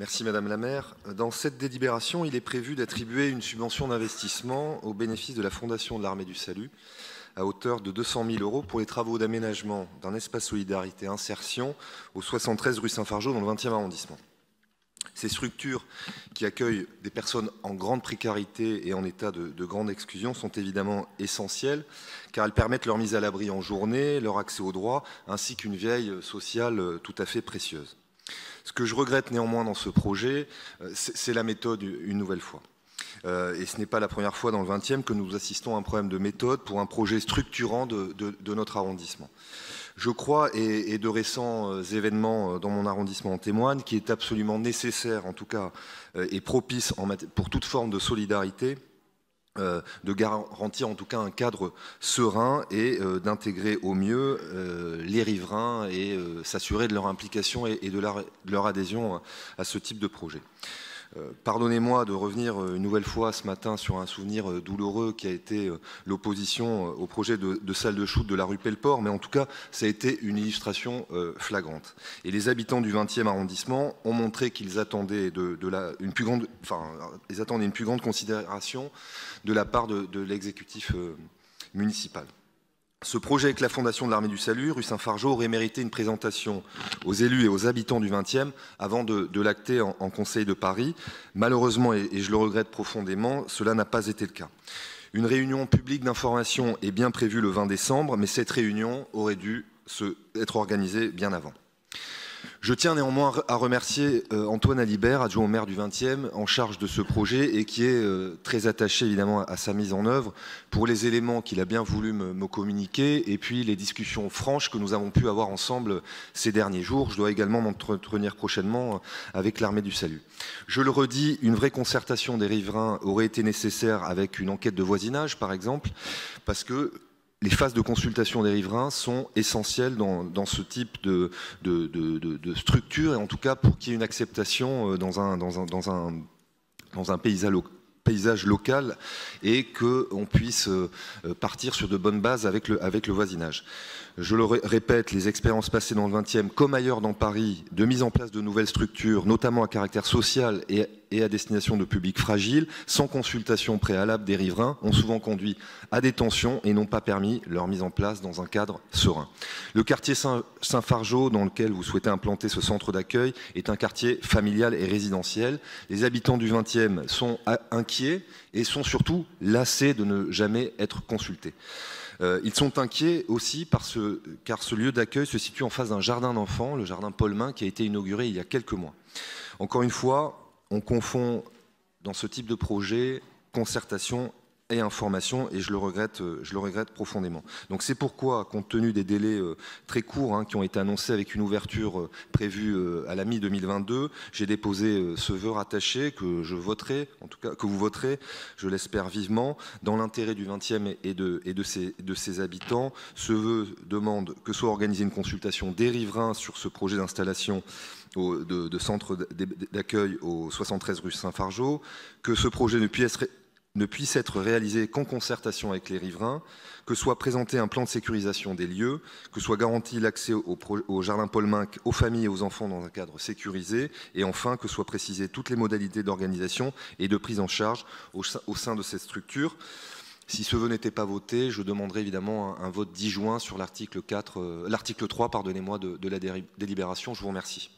Merci Madame la maire. Dans cette délibération, il est prévu d'attribuer une subvention d'investissement au bénéfice de la Fondation de l'Armée du Salut à hauteur de 200 000 € pour les travaux d'aménagement d'un espace solidarité insertion au 73 rue Saint-Fargeau dans le 20e arrondissement. Ces structures qui accueillent des personnes en grande précarité et en état de grande exclusion sont évidemment essentielles car elles permettent leur mise à l'abri en journée, leur accès aux droits ainsi qu'une veille sociale tout à fait précieuse. Ce que je regrette néanmoins dans ce projet, c'est la méthode une nouvelle fois. Et ce n'est pas la première fois dans le 20e que nous assistons à un problème de méthode pour un projet structurant de notre arrondissement. Je crois, et de récents événements dans mon arrondissement en témoignent, qu'il est absolument nécessaire, en tout cas, et propice pour toute forme de solidarité, de garantir en tout cas un cadre serein et d'intégrer au mieux les riverains et s'assurer de leur implication et de leur adhésion à ce type de projet. Pardonnez-moi de revenir une nouvelle fois ce matin sur un souvenir douloureux qui a été l'opposition au projet de salle de shoot de la rue Pelleport, mais en tout cas, ça a été une illustration flagrante. Et les habitants du 20e arrondissement ont montré qu'ils attendaient une plus grande considération de la part de l'exécutif municipal. Ce projet avec la Fondation de l'Armée du Salut, rue Saint-Fargeau, aurait mérité une présentation aux élus et aux habitants du 20e avant de l'acter en Conseil de Paris. Malheureusement, et je le regrette profondément, cela n'a pas été le cas. Une réunion publique d'information est bien prévue le 20 décembre, mais cette réunion aurait dû être organisée bien avant. Je tiens néanmoins à remercier Antoine Alibert, adjoint au maire du 20e, en charge de ce projet et qui est très attaché évidemment à sa mise en œuvre pour les éléments qu'il a bien voulu me communiquer et puis les discussions franches que nous avons pu avoir ensemble ces derniers jours. Je dois également m'entretenir prochainement avec l'Armée du Salut. Je le redis, une vraie concertation des riverains aurait été nécessaire avec une enquête de voisinage par exemple, parce que les phases de consultation des riverains sont essentielles dans ce type de structure, et en tout cas pour qu'il y ait une acceptation dans un paysage local et qu'on puisse partir sur de bonnes bases avec le voisinage. Je le répète, les expériences passées dans le 20e, comme ailleurs dans Paris, de mise en place de nouvelles structures, notamment à caractère social et à destination de publics fragiles, sans consultation préalable des riverains, ont souvent conduit à des tensions et n'ont pas permis leur mise en place dans un cadre serein. Le quartier Saint-Fargeau, dans lequel vous souhaitez implanter ce centre d'accueil, est un quartier familial et résidentiel. Les habitants du 20e sont inquiets et sont surtout lassés de ne jamais être consultés. Ils sont inquiets aussi car ce lieu d'accueil se situe en face d'un jardin d'enfants, le jardin Paulmin, qui a été inauguré il y a quelques mois. Encore une fois, on confond dans ce type de projet concertation et information, et je le regrette profondément. Donc c'est pourquoi, compte tenu des délais très courts qui ont été annoncés avec une ouverture prévue à la mi-2022, j'ai déposé ce vœu rattaché que je voterai, en tout cas que vous voterez, je l'espère vivement, dans l'intérêt du 20e et de ses habitants. Ce vœu demande que soit organisée une consultation des riverains sur ce projet d'installation de centre d'accueil au 73 rue Saint-Fargeau, que ce projet ne puisse être réalisé qu'en concertation avec les riverains, que soit présenté un plan de sécurisation des lieux, que soit garanti l'accès au jardin Paulmin aux familles et aux enfants dans un cadre sécurisé, et enfin que soient précisées toutes les modalités d'organisation et de prise en charge au sein de cette structure. Si ce vœu n'était pas voté, je demanderai évidemment un vote disjoint sur l'article 3 de la délibération. Je vous remercie.